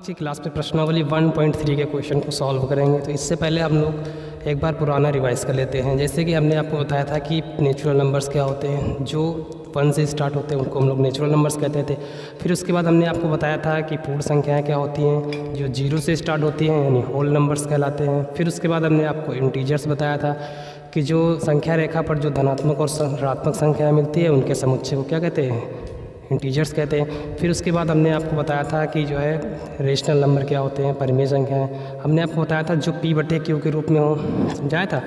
आज की क्लास में प्रश्नावली 1.3 के क्वेश्चन को सॉल्व करेंगे। तो इससे पहले हम लोग एक बार पुराना रिवाइज़ कर लेते हैं। जैसे कि हमने आपको बताया था कि नेचुरल नंबर्स क्या होते हैं, जो 1 से स्टार्ट होते हैं उनको हम लोग नेचुरल नंबर्स कहते थे। फिर उसके बाद हमने आपको बताया था कि पूर्ण संख्याएं क्या होती हैं, जो 0 से स्टार्ट होती हैं यानी होल नंबर्स कहलाते हैं। फिर उसके बाद हमने आपको इंटीजर्स बताया था कि जो संख्या रेखा पर जो धनात्मक और ऋणात्मक संख्याएँ मिलती है उनके समुच्चय को क्या कहते हैं, इंटीजर्स कहते हैं। फिर उसके बाद हमने आपको बताया था कि जो है रेशनल नंबर क्या होते हैं, परिमेय संख्याएं। हमने आपको बताया था जो P/Q के रूप में हो, समझाया था।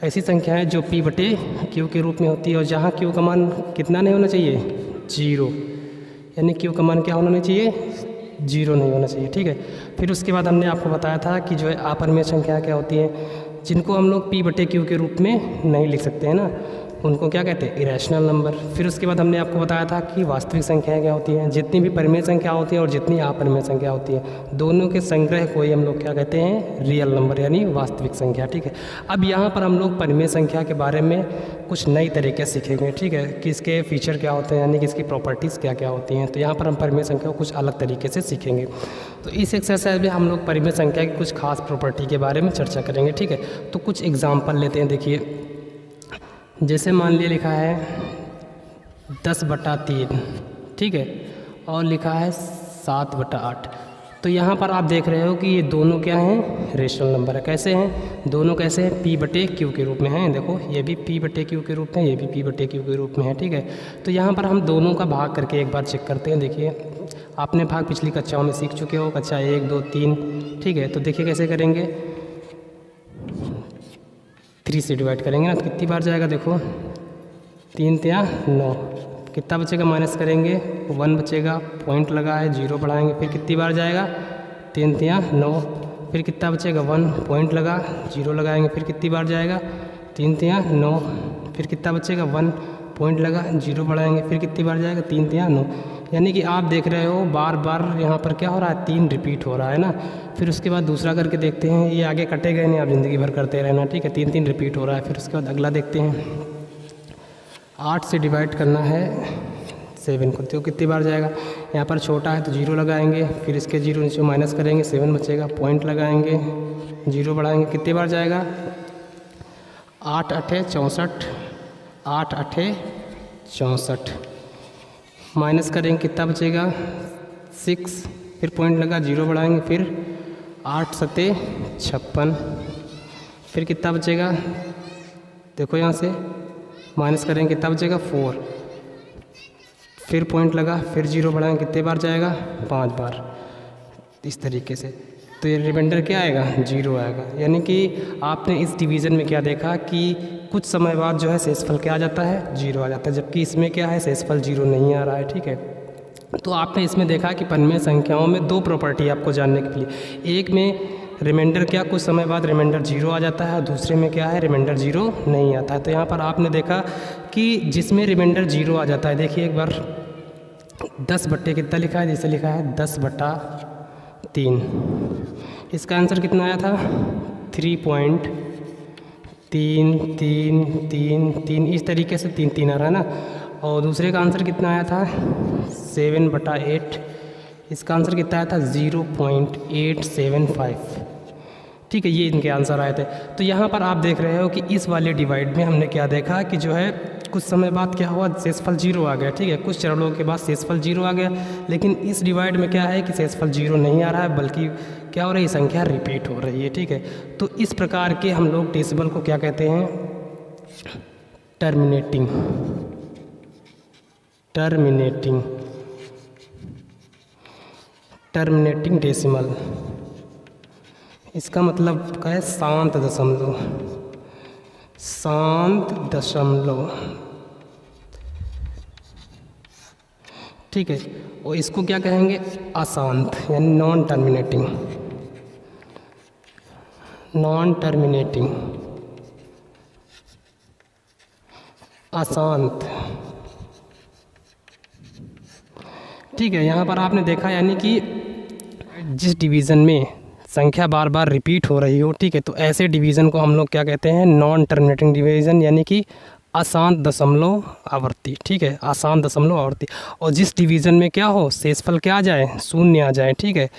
ऐसी संख्याएं जो P/Q के रूप में होती है और जहां Q का मान कितना नहीं होना चाहिए, 0, यानी Q का मान क्या होना नहीं चाहिए, 0 नहीं होना चाहिए, ठीक है। फिर उसके बाद हमने आपको बताया था कि जो है अपरिमेय संख्या क्या होती है, जिनको हम लोग P/Q के रूप में नहीं लिख सकते हैं ना, उनको क्या कहते हैं, इरेशनल नंबर। फिर उसके बाद हमने आपको बताया था कि वास्तविक संख्याएं क्या होती हैं, जितनी भी परिमेय संख्या होती है और जितनी अपरिमेय संख्या होती है, दोनों के संग्रह को ही हम लोग क्या कहते हैं, रियल नंबर यानी वास्तविक संख्या, ठीक है। अब यहाँ पर हम लोग परिमेय संख्या के बारे में कुछ नई तरीके सीखेंगे, ठीक है, कि इसके फीचर क्या होते हैं, यानी कि इसकी प्रॉपर्टीज़ क्या क्या होती हैं। तो यहाँ पर हम परिमेय संख्या को कुछ अलग तरीके से सीखेंगे। तो इस एक्सरसाइज में हम लोग परिमेय संख्या की कुछ खास प्रॉपर्टी के बारे में चर्चा करेंगे, ठीक है। तो कुछ एग्जाम्पल लेते हैं। देखिए, जैसे मान लिया लिखा है 10/3, ठीक है, और लिखा है 7/8। तो यहाँ पर आप देख रहे हो कि ये दोनों क्या हैं, रेशनल नंबर है। कैसे हैं दोनों, कैसे हैं, P/Q के रूप में हैं। देखो ये भी P/Q के रूप में, ये भी P/Q के रूप में है, ठीक है। तो यहाँ पर हम दोनों का भाग करके एक बार चेक करते हैं। देखिए, आपने भाग पिछली कक्षाओं में सीख चुके हो, कक्षा 1, 2, 3, ठीक है। तो देखिए कैसे करेंगे, 3 से डिवाइड करेंगे ना, तो कितनी बार जाएगा, देखो 3 तिया 9, कितना बचेगा, माइनस करेंगे 1 बचेगा, पॉइंट लगा है, 0 बढ़ाएंगे, फिर कितनी बार जाएगा, 3 तिया 9, फिर कितना बचेगा 1, पॉइंट लगा, 0 लगाएंगे, फिर कितनी बार जाएगा, 3 तिया 9, फिर कितना बचेगा 1, पॉइंट लगा, 0 बढ़ाएंगे, फिर कितनी बार जाएगा, 3 तिया 9। यानी कि आप देख रहे हो बार बार यहाँ पर क्या हो रहा है, 3 रिपीट हो रहा है ना। फिर उसके बाद दूसरा करके देखते हैं, ये आगे कटेगा नहीं, आप ज़िंदगी भर करते रहना, ठीक है। 3 रिपीट हो रहा है। फिर उसके बाद अगला देखते हैं, 8 से डिवाइड करना है 7 को, तो कितनी बार जाएगा, यहाँ पर छोटा है तो 0 लगाएंगे, फिर इसके 0 नीचे माइनस करेंगे, 7 बचेगा, पॉइंट लगाएंगे, 0 बढ़ाएंगे, कितनी बार जाएगा, 8 8 64, 8 8 64, माइनस करेंगे, कितना बचेगा 6, फिर पॉइंट लगा, 0 बढ़ाएंगे, फिर 8 7 56, फिर कितना बचेगा, देखो यहाँ से माइनस करेंगे, कितना बचेगा 4, फिर पॉइंट लगा, फिर 0 बढ़ाएंगे, कितने बार जाएगा, 5 बार, इस तरीके से। तो ये रिमाइंडर क्या आएगा, 0 आएगा। यानी कि आपने इस डिवीज़न में क्या देखा कि कुछ समय बाद जो है शेषफल क्या आ जाता है, 0 आ जाता है, जबकि इसमें क्या है, शेषफल 0 नहीं आ रहा है, ठीक है। तो आपने इसमें देखा कि परिमेय संख्याओं में 2 प्रॉपर्टी आपको जानने के लिए, एक में रिमाइंडर क्या कुछ समय बाद रिमाइंडर 0 आ जाता है, और दूसरे में क्या है, रिमाइंडर 0 नहीं आता है। तो यहाँ पर आपने देखा कि जिसमें रिमाइंडर 0 आ जाता है, देखिए एक बार 10 बट्टे कितना लिखा है, जैसे लिखा है 10/3, इसका आंसर कितना आया था, 3.33333, इस तरीके से 3 3 आ रहा है ना। और दूसरे का आंसर कितना आया था, 7/8, इसका आंसर कितना आया था, 0.875, ठीक है। ये इनके आंसर आए थे। तो यहाँ पर आप देख रहे हो कि इस वाले डिवाइड में हमने क्या देखा कि जो है कुछ समय बाद क्या हुआ, शेषफल 0 आ गया, ठीक है। कुछ चरणों के बाद शेषफल 0 आ गया, लेकिन इस डिवाइड में क्या है कि शेषफल 0 नहीं आ रहा है, बल्कि क्या हो रही है, संख्या रिपीट हो रही है, ठीक है। तो इस प्रकार के हम लोग डेसिमल को क्या कहते हैं, टर्मिनेटिंग डेसिमल। इसका मतलब क्या है, शांत दशमलव, ठीक है। और इसको क्या कहेंगे, अशांत, यानी नॉन टर्मिनेटिंग, अशांत, ठीक है। यहाँ पर आपने देखा यानी कि जिस डिवीज़न में संख्या बार बार रिपीट हो रही हो, ठीक है, तो ऐसे डिवीज़न को हम लोग क्या कहते हैं, नॉन टर्मिनेटिंग डिवीज़न, यानी कि अशांत दशमलव आवर्ती, ठीक है, अशांत दशमलव आवर्ती। और जिस डिवीज़न में क्या हो, शेषफल क्या आ जाए, शून्य आ जाए, ठीक है,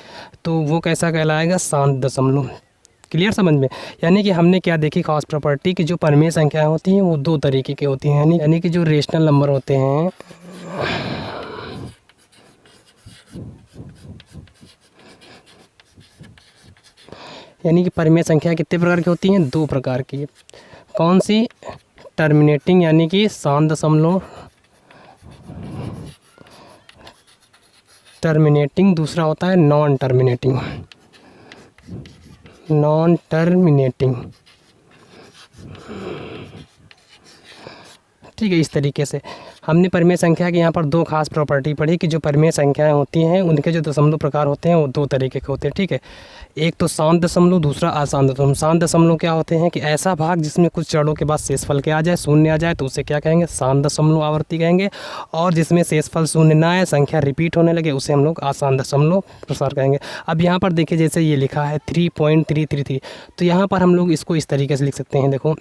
तो वो कैसा कहलाएगा, शांत दशमलव। क्लियर समझ में। यानी कि हमने क्या देखी खास प्रॉपर्टी कि जो परमेय संख्याएं होती हैं वो दो तरीके की होती हैं, यानी कि जो रेशनल नंबर होते हैं, यानी कि परमेय संख्या कितने प्रकार की होती हैं, दो प्रकार की। कौन सी, टर्मिनेटिंग यानी कि शांत दशमलव टर्मिनेटिंग, दूसरा होता है नॉन टर्मिनेटिंग, नॉन टर्मिनेटिंग, ठीक है। इस तरीके से हमने परमेय संख्या की यहाँ पर दो खास प्रॉपर्टी पढ़ी कि जो परमेय संख्याएं होती हैं उनके जो दशमलव प्रकार होते हैं वो दो तरीके के होते हैं, ठीक है। एक तो शांत दशमलव, दूसरा अशांत दशमलव। शांत दशमलव क्या होते हैं कि ऐसा भाग जिसमें कुछ चरणों के बाद शेषफल क्या आ जाए, शून्य आ जाए, तो उसे क्या कहेंगे, शांत दशमलव आवर्ती कहेंगे। और जिसमें शेषफल शून्य ना आए, संख्या रिपीट होने लगे, उसे हम लोग अशांत दशमलव प्रसार कहेंगे। अब यहाँ पर देखिए जैसे ये लिखा है 3.333, तो यहाँ पर हम लोग इसको इस तरीके से लिख सकते हैं, देखो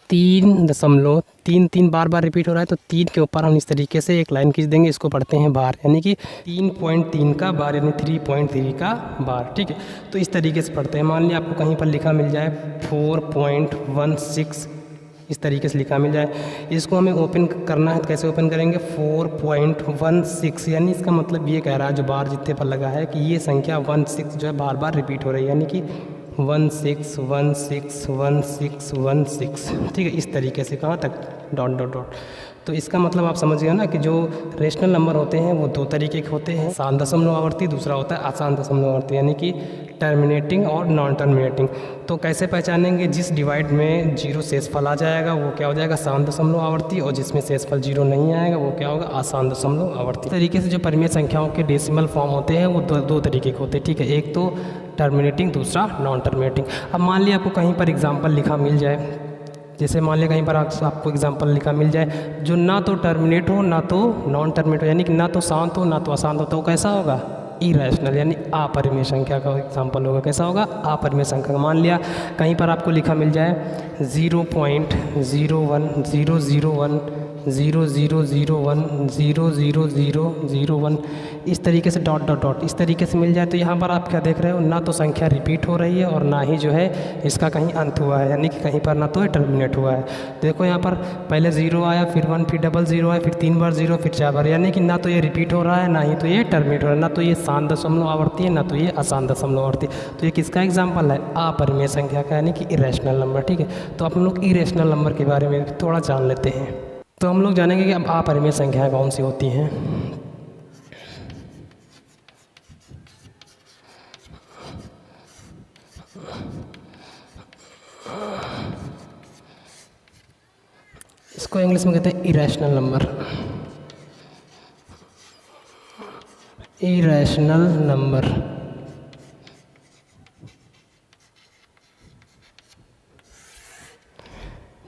3.3 बार बार रिपीट हो रहा है, तो 3 के ऊपर हम इस तरीके से एक लाइन खींच देंगे, इसको पढ़ते हैं बार, यानी कि 3.3 का बार, यानी 3.3 का बार, ठीक है। तो इस तरीके से पढ़ते हैं। मान लिया आपको कहीं पर लिखा मिल जाए 4.16, इस तरीके से लिखा मिल जाए, इसको हमें ओपन करना है, तो कैसे ओपन करेंगे, 4.16, यानी इसका मतलब ये कह रहा है जो बार जितने पर लगा है कि ये संख्या 16 जो है बार बार रिपीट हो रही है, यानी कि 16161616, ठीक है। इस तरीके से कहाँ तक, डॉट डॉट डॉट। तो इसका मतलब आप समझ गए ना कि जो रेशनल नंबर होते हैं वो दो तरीके के होते हैं, शांत दशमलव आवर्ती, दूसरा होता है अशांत दशमलव आवर्ती, यानी कि टर्मिनेटिंग और नॉन टर्मिनेटिंग। तो कैसे पहचानेंगे, जिस डिवाइड में जीरो शेषफल आ जाएगा वो क्या हो जाएगा, शांत दशमलव आवर्ती, और जिसमें शेषफल जीरो नहीं आएगा वो क्या होगा, अशांत दशमलव आवर्ती। इस तरीके से जो परमेय संख्याओं के डेसिमल फॉर्म होते हैं वो दो तरीके के होते हैं, ठीक है। एक तो टर्मिनेटिंग, दूसरा नॉन टर्मिनेटिंग। अब मान लिया आपको कहीं पर एग्जाम्पल लिखा मिल जाए, जैसे मान लिया कहीं पर आपको एग्जाम्पल लिखा मिल जाए जो ना तो टर्मिनेट हो ना तो नॉन टर्मिनेट हो, यानी कि ना तो शांत हो ना तो अशांत हो, तो कैसा होगा, इरेशनल, यानी अपरिमेय संख्या का एग्जाम्पल होगा। कैसा होगा, अपरिमेय संख्या। मान लिया कहीं पर आपको लिखा मिल जाए 0.0100001000001, इस तरीके से डॉट डॉट डॉट इस तरीके से मिल जाए, तो यहाँ पर आप क्या देख रहे हो, ना तो संख्या रिपीट हो रही है और ना ही जो है इसका कहीं अंत हुआ है, यानी कि कहीं पर ना तो टर्मिनेट हुआ है। देखो यहाँ पर पहले 0 आया, फिर 1, फिर डबल 0 आया, फिर 3 बार 0, फिर 4 बार, यानी कि ना तो ये रिपीट हो रहा है ना ही तो ये टर्मिनेट हो रहा है, ना तो ये शांत दशमलव आवर्ती है ना तो ये अशांत दशमलव आवर्ती। तो ये किसका एग्जाम्पल है, अपरिमेय संख्या का, यानी कि इरेशनल नंबर, ठीक है। तो आप लोग इरेशनल नंबर के बारे में थोड़ा जान लेते हैं। तो हम लोग जानेंगे कि अब अपरिमेय संख्याएं कौन सी होती हैं। इसको इंग्लिश में कहते हैं इरेशनल नंबर, इरेशनल नंबर।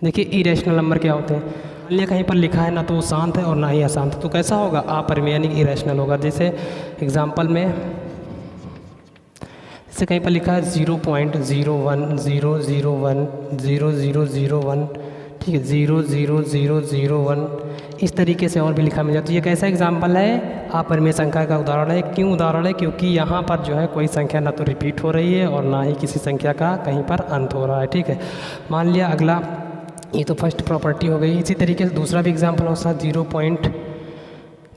देखिए इरेशनल नंबर क्या होते हैं, मान कहीं पर लिखा है ना तो वो शांत है और ना ही अशांत, तो कैसा होगा, अपरिमेय, यानी कि इरेशनल होगा। जैसे एग्जांपल में जैसे कहीं पर लिखा है 0.010010001, ठीक है, 00001, इस तरीके से और भी लिखा मिल जाता है। तो ये कैसा एग्जाम्पल है, अपरिमेय संख्या का उदाहरण है। क्यों उदाहरण है, क्योंकि यहाँ पर जो है कोई संख्या ना तो रिपीट हो रही है और ना ही किसी संख्या का कहीं पर अंत हो रहा है, ठीक है। मान लिया अगला, ये तो फर्स्ट प्रॉपर्टी हो गई। इसी तरीके से दूसरा भी एग्जाम्पल हो सकता है,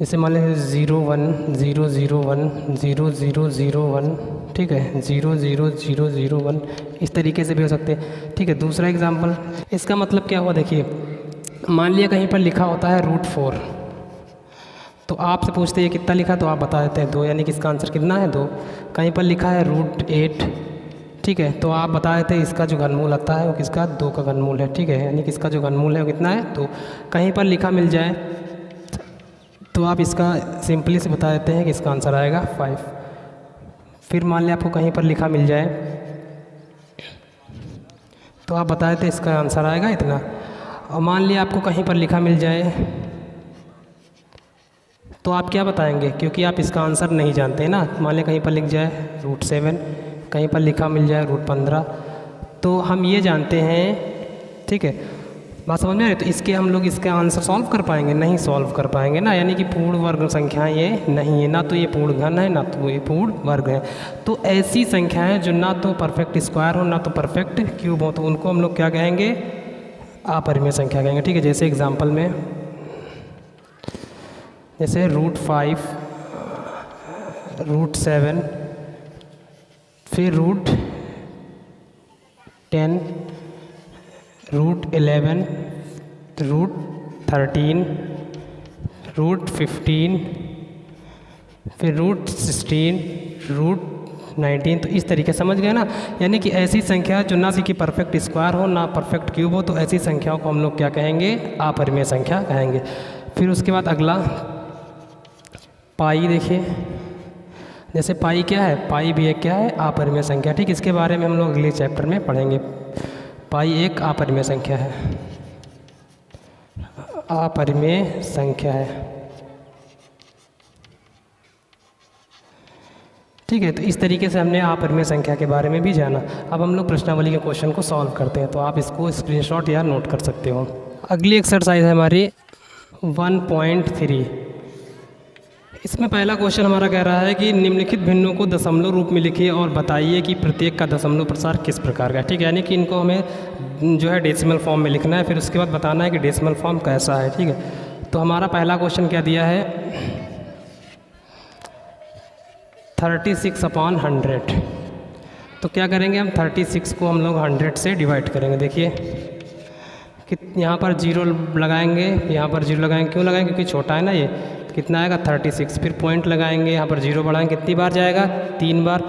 जैसे मान लीजिए 010010001, ठीक है, 00001, इस तरीके से भी हो सकते हैं, ठीक है। दूसरा एग्जाम्पल, इसका मतलब क्या हुआ, देखिए मान लिया कहीं पर लिखा होता है √4, तो आपसे पूछते हैं कितना लिखा, तो आप बता देते हैं 2, यानी कि इसका आंसर कितना है 2। कहीं पर लिखा है √8, ठीक है, तो आप बता देते हैं इसका जो घनमूल आता है वो किसका, 2 का घनमूल है, ठीक है, यानी कि इसका जो घनमूल है वो कितना है 2। कहीं पर लिखा मिल जाए तो आप इसका सिंपली से बता देते हैं कि इसका आंसर आएगा 5। फिर मान लिया आपको कहीं पर लिखा मिल जाए तो आप बता देते हैं इसका आंसर आएगा इतना। और मान लिया आपको कहीं पर लिखा मिल जाए तो आप क्या बताएंगे, क्योंकि आप इसका आंसर नहीं जानते हैं ना। मान लिया कहीं पर लिख जाए √7, कहीं पर लिखा मिल जाए √15, तो हम ये जानते हैं, ठीक है, बात समझ में आ रही? तो इसके हम लोग इसका आंसर सॉल्व कर पाएंगे? नहीं सॉल्व कर पाएंगे ना, यानी कि पूर्ण वर्ग संख्याएं ये नहीं है, ना तो ये पूर्ण घन है ना तो ये पूर्ण वर्ग है। तो ऐसी संख्याएं जो ना तो परफेक्ट स्क्वायर हो ना तो परफेक्ट क्यूब हो, तो उनको हम लोग क्या कहेंगे? अपरिमेय संख्या कहेंगे। ठीक है, जैसे एग्जाम्पल में जैसे √5, √7, फिर √10, √11, √13, √15, फिर √16, √19। तो इस तरीके समझ गए ना, यानी कि ऐसी संख्या जो ना कि परफेक्ट स्क्वायर हो ना परफेक्ट क्यूब हो, तो ऐसी संख्याओं को हम लोग क्या कहेंगे? अपरिमेय संख्या कहेंगे। फिर उसके बाद अगला पाई देखिए, जैसे पाई क्या है? पाई भी एक क्या है? अपरिमेय संख्या। ठीक, इसके बारे में हम लोग अगले चैप्टर में पढ़ेंगे। पाई एक अपरिमेय संख्या है, अपरिमेय संख्या है। ठीक है, तो इस तरीके से हमने अपरिमेय संख्या के बारे में भी जाना। अब हम लोग प्रश्नावली के क्वेश्चन को सॉल्व करते हैं, तो आप इसको स्क्रीनशॉट या नोट कर सकते हो। अगली एक्सरसाइज है हमारी 1.3। इसमें पहला क्वेश्चन हमारा कह रहा है कि निम्नलिखित भिन्नों को दशमलव रूप में लिखिए और बताइए कि प्रत्येक का दशमलव प्रसार किस प्रकार का है। ठीक है, यानी कि इनको हमें जो है डेसिमल फॉर्म में लिखना है, फिर उसके बाद बताना है कि डेसिमल फॉर्म कैसा है। ठीक है, तो हमारा पहला क्वेश्चन क्या दिया है? 36/100। तो क्या करेंगे हम? 36 को हम लोग 100 से डिवाइड करेंगे। देखिए कि यहाँ पर 0 लगाएंगे, यहाँ पर 0 लगाएंगे। क्यों लगाएंगे? क्योंकि छोटा है ना ये। कितना आएगा? 36। फिर पॉइंट लगाएंगे, यहाँ पर 0 बढ़ाएंगे। कितनी बार जाएगा? 3 बार।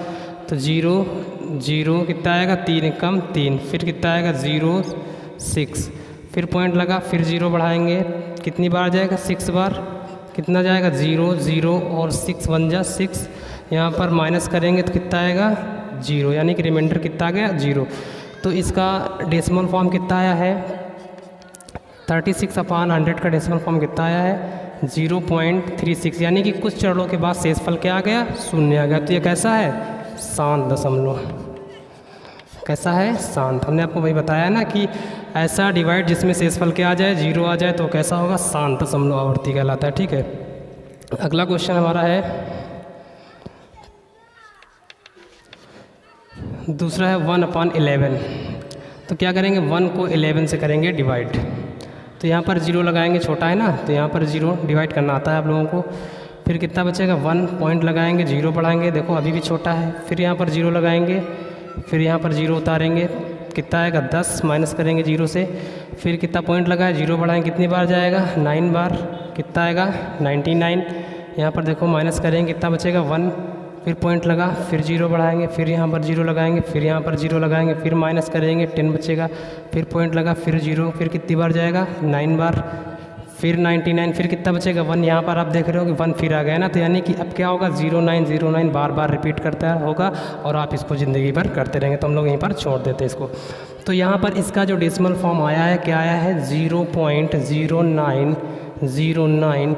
तो 0 0 कितना आएगा? 3 कम 3। फिर कितना आएगा? 0 6। फिर पॉइंट लगा, फिर 0 बढ़ाएंगे। कितनी बार जाएगा? 6 बार। कितना जाएगा? 0 0 और 6 बन जा 6। यहाँ पर माइनस करेंगे तो कितना आएगा? 0, यानी कि रिमाइंडर कितना आ गया? 0। तो इसका डेसिमल फॉर्म कितना आया है? 36/100 का डेसिमल फॉर्म कितना आया है? 0.36, यानी कि कुछ चरणों के बाद शेषफल क्या आ गया? 0 आ गया। तो ये कैसा है? शांत दशमलव। कैसा है? शांत। हमने आपको वही बताया ना कि ऐसा डिवाइड जिसमें शेषफल क्या आ जाए? 0 आ जाए, तो कैसा होगा? शांत दशमलव आवर्ती कहलाता है। ठीक है, अगला क्वेश्चन हमारा है दूसरा है 1/11। तो क्या करेंगे? 1 को 11 से करेंगे डिवाइड। तो यहाँ पर 0 लगाएंगे, छोटा है ना, तो यहाँ पर 0 डिवाइड करना आता है आप लोगों को। फिर कितना बचेगा? 1 पॉइंट लगाएंगे, 0 बढ़ाएंगे। देखो अभी भी छोटा है। फिर यहाँ पर 0 लगाएंगे, फिर यहाँ पर 0 उतारेंगे। कितना आएगा? 10 माइनस करेंगे 0 से। फिर कितना पॉइंट लगाए? 0 बढ़ाएंगे। कितनी बार जाएगा? 9 बार। कितना आएगा? 99। यहाँ पर देखो माइनस करेंगे, कितना बचेगा? 1। फिर पॉइंट लगा, फिर 0 बढ़ाएंगे, फिर यहाँ पर 0 लगाएंगे, फिर यहाँ पर 0 लगाएंगे, फिर माइनस करेंगे, 10 बचेगा। फिर पॉइंट लगा, फिर 0। फिर कितनी बार जाएगा? 9 बार। फिर 99। फिर कितना बचेगा? 1। यहाँ पर आप देख रहे हो कि 1 फिर आ गया ना, तो यानी कि अब क्या होगा? 0909 बार बार रिपीट करता होगा और आप इसको ज़िंदगी भर करते रहेंगे। तो हम लोग यहीं पर छोड़ देते हैं इसको। तो यहाँ पर इसका जो डेसिमल फॉर्म आया है, क्या आया है? 0.0909।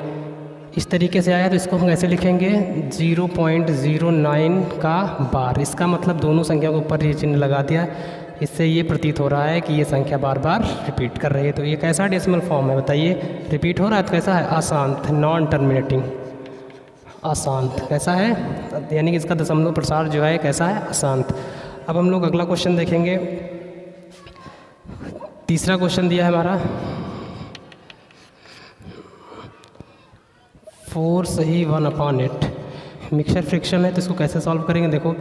इस तरीके से आया, तो इसको हम कैसे लिखेंगे? 0.09 का बार। इसका मतलब दोनों संख्या के ऊपर ये चिन्ह लगा दिया। इससे ये प्रतीत हो रहा है कि ये संख्या बार बार रिपीट कर रही है। तो ये कैसा डेसिमल फॉर्म है बताइए? रिपीट हो रहा है तो कैसा है? अशांत, नॉन टर्मिनेटिंग, अशांत। कैसा है? यानी कि इसका दशमलव प्रसार जो है कैसा है? अशांत। अब हम लोग अगला क्वेश्चन देखेंगे। तीसरा क्वेश्चन दिया है हमारा 4 सही 1/8। मिक्सचर फ्रैक्शन है, तो इसको कैसे सॉल्व करेंगे? देखो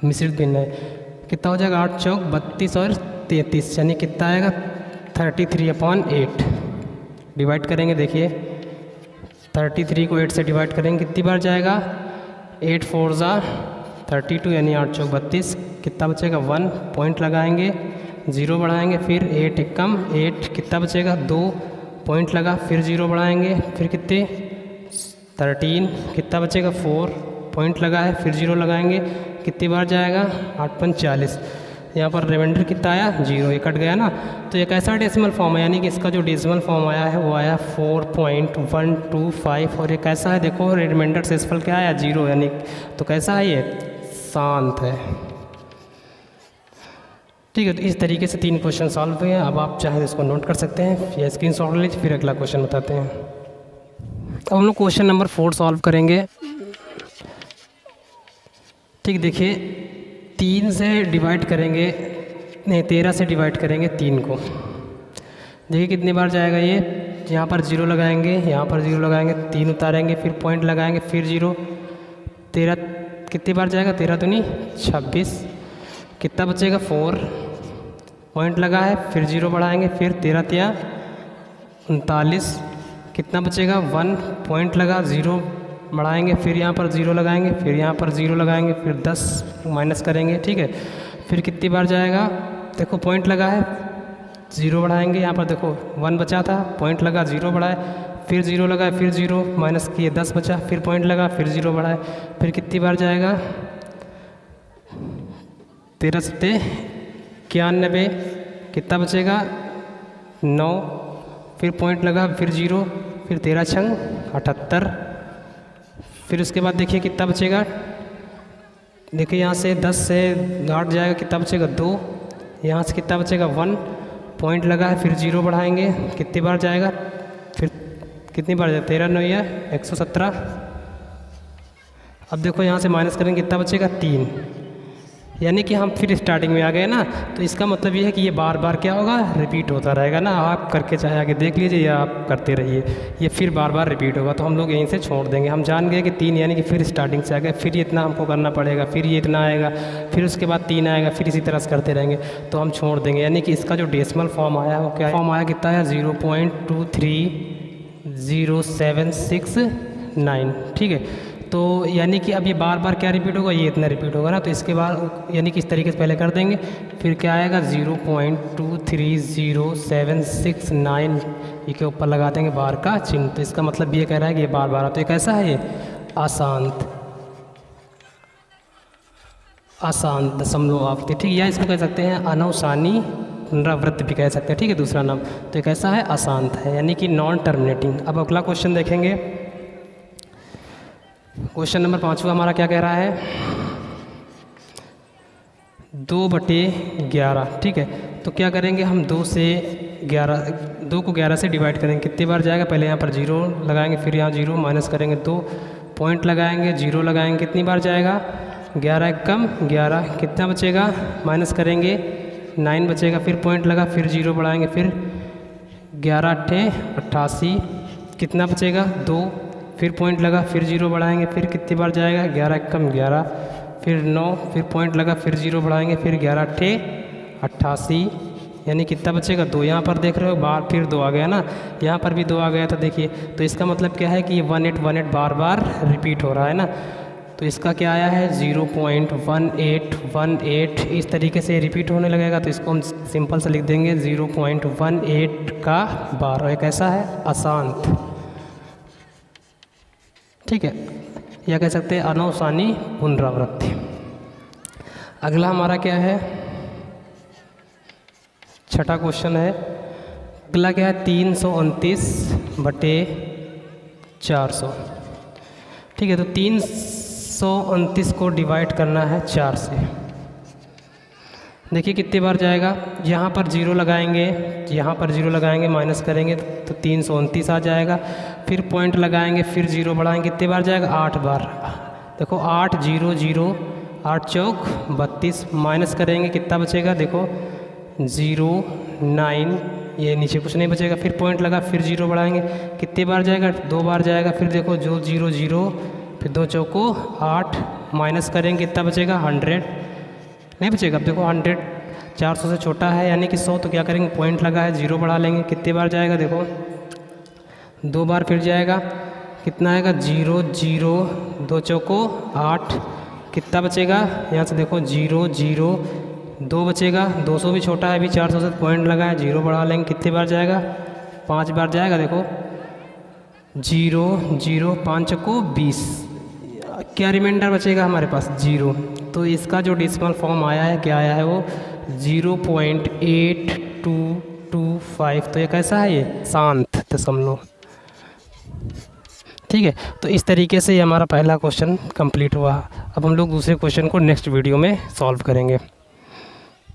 मिश्रित भिन्न है। कितना हो जाएगा? 8 चौक 32 और 33, यानी कितना आएगा? 33/8। डिवाइड करेंगे। देखिए 33 को 8 से डिवाइड करेंगे, कितनी बार जाएगा? 8 4 ज़ा 32, यानी 8 चौक 32। कितना बचेगा? 1 पॉइंट लगाएंगे, 0 बढ़ाएंगे, फिर 8 एकम 8। कितना बचेगा? 2 पॉइंट लगा, फिर 0 बढ़ाएंगे, फिर कितने? 13। कितना बचेगा? 4 पॉइंट लगा है, फिर 0 लगाएंगे। कितनी बार जाएगा? 8 पंच 40। यहाँ पर रिमाइंडर कितना आया? 0। ये कट गया ना। तो ये कैसा डेसिमल फॉर्म है? यानी कि इसका जो डेसिमल फॉर्म आया है वो आया 4.125। और ये कैसा है? देखो रिमाइंडर शेषफल क्या आया? 0। यानी तो कैसा है? ये शांत है। ठीक है, तो इस तरीके से 3 क्वेश्चन सॉल्व हुए हैं। अब आप चाहें तो इसको नोट कर सकते हैं या स्क्रीनशॉट ले लीजिए, फिर अगला क्वेश्चन बताते हैं। अब हम लोग क्वेश्चन नंबर 4 सॉल्व करेंगे। ठीक, देखिए 3 से डिवाइड करेंगे, नहीं 13 से डिवाइड करेंगे 3 को। देखिए कितनी बार जाएगा ये, यहाँ पर 0 लगाएंगे, यहाँ पर 0 लगाएंगे, 3 उतारेंगे, फिर पॉइंट लगाएंगे, फिर 0। 13 कितनी बार जाएगा, 13 दूनी 26, कितना बचेगा 4, पॉइंट लगा है, फिर 0 बढ़ाएंगे, फिर 13 तिया 39, कितना बचेगा 1, पॉइंट लगा, 0 बढ़ाएंगे, फिर यहाँ पर 0 लगाएंगे, फिर यहाँ पर 0 लगाएंगे, फिर 10 माइनस करेंगे। ठीक है, फिर कितनी बार जाएगा, देखो पॉइंट लगा है, 0 बढ़ाएंगे, यहाँ पर देखो 1 बचा था, पॉइंट लगा, 0 बढ़ाए, फिर 0 लगाए, फिर 0 माइनस किए, 10 बचा, फिर पॉइंट लगा, फिर 0 बढ़ाए, फिर कितनी बार जाएगा 13 सत्ते 91, कितना बचेगा 9, फिर पॉइंट लगा, फिर 0, फिर 13 छंग 78, फिर उसके बाद देखिए कितना बचेगा, देखिए यहाँ से 10 से 8 जाएगा, कितना बचेगा 2, यहाँ से कितना बचेगा 1, पॉइंट लगा है, फिर 0 बढ़ाएंगे, कितनी बार जाएगा, फिर कितनी बार जाएगा 13 9 या 117। अब देखो यहाँ से माइनस करेंगे, कितना बचेगा 3, यानी कि हम फिर स्टार्टिंग में आ गए ना। तो इसका मतलब ये है कि ये बार बार क्या होगा, रिपीट होता रहेगा ना। आप करके चाहे आगे देख लीजिए या आप करते रहिए, ये फिर बार बार रिपीट होगा। तो हम लोग यहीं से छोड़ देंगे। हम जान गए कि 3 यानी कि फिर स्टार्टिंग से आ गए, फिर ये इतना हमको करना पड़ेगा, फिर ये इतना आएगा, फिर उसके बाद 3 आएगा, फिर इसी तरह से करते रहेंगे। तो हम छोड़ देंगे, यानी कि इसका जो डेसिमल फॉर्म आया है वो क्या फॉर्म आया, कितना है 0.230769। ठीक है, तो यानी कि अब ये बार बार क्या रिपीट होगा, ये इतना रिपीट होगा ना। तो इसके बाद यानी कि इस तरीके से पहले कर देंगे, फिर क्या आएगा 0.230769, ये के ऊपर लगा देंगे बार का चिन्ह। तो इसका मतलब ये कह रहा है कि ये बार बार। तो ये कैसा है, ये अशांत दशमलव आवृत्ति। ठीक, या इसको कह सकते हैं अनवसानी पुनरावृत्ति भी कह सकते हैं। ठीक है, दूसरा नाम। तो ये कैसा है, अशांत है, यानी कि नॉन टर्मिनेटिंग। अब अगला क्वेश्चन देखेंगे। क्वेश्चन नंबर 5 हमारा क्या कह रहा है, 2/11। ठीक है, तो क्या करेंगे हम 2 को 11 से डिवाइड करेंगे, कितनी बार जाएगा, पहले यहाँ पर 0 लगाएंगे, फिर यहाँ 0 माइनस करेंगे, 2 पॉइंट लगाएंगे, 0 लगाएंगे, कितनी बार जाएगा 11 कम 11, कितना बचेगा, माइनस करेंगे 9 बचेगा, फिर पॉइंट लगा, फिर 0 बढ़ाएंगे, फिर 11 8 88, कितना बचेगा 2, फिर पॉइंट लगा, फिर 0 बढ़ाएंगे, फिर कितनी बार जाएगा 11 कम 11, फिर 9, फिर पॉइंट लगा, फिर 0 बढ़ाएंगे, फिर 11 8 88, यानी कितना बचेगा 2। यहाँ पर देख रहे हो बार फिर 2 आ गया ना, यहाँ पर भी 2 आ गया था। देखिए, तो इसका मतलब क्या है कि ये 1818 बार बार रिपीट हो रहा है ना। तो इसका क्या आया है 0.1818, इस तरीके से रिपीट होने लगेगा। तो इसको हम सिंपल से लिख देंगे 0.18 का बार। और एक ऐसा है अशांत। ठीक है, या कह सकते हैं अनवसानी पुनरावृत्ति। अगला हमारा क्या है, 6ठा क्वेश्चन है। अगला क्या है 329/400। ठीक है, तो 329 को डिवाइड करना है 4 से। देखिए कितनी बार जाएगा, यहाँ पर 0 लगाएंगे, यहाँ पर 0 लगाएंगे, माइनस करेंगे तो 329 आ जाएगा, फिर पॉइंट लगाएंगे, फिर 0 बढ़ाएंगे, कितनी बार जाएगा 8 बार। देखो 8 0 0, 8 चौक 32, माइनस करेंगे, कितना बचेगा, देखो 0 9, ये नीचे कुछ नहीं बचेगा, फिर पॉइंट लगा, फिर 0 बढ़ाएंगे, कितनी बार जाएगा 2 बार जाएगा, फिर देखो जो 0 0, फिर 2 चौको 8, माइनस करेंगे, कितना बचेगा 100 नहीं बचेगा। अब देखो 100 400 से छोटा है, यानी कि 100। तो क्या करेंगे, पॉइंट लगा है, 0 बढ़ा लेंगे, कितनी बार जाएगा, देखो 2 बार फिर जाएगा, कितना आएगा 0 0, 2 चौको 8, कितना बचेगा, यहाँ से देखो 0 0, 2 बचेगा, 200 भी छोटा है, अभी 400 से पॉइंट लगा है, 0 बढ़ा लेंगे, कितनी बार जाएगा 5 बार जाएगा, देखो 0 0, 5 चौको 20, क्या रिमाइंडर बचेगा हमारे पास 0। तो इसका जो डेसिमल फॉर्म आया है, क्या आया है वो 0.8225। तो ये कैसा है, ये शांत दशमलव। ठीक है, तो इस तरीके से ये हमारा पहला क्वेश्चन कंप्लीट हुआ। अब हम लोग दूसरे क्वेश्चन को नेक्स्ट वीडियो में सॉल्व करेंगे।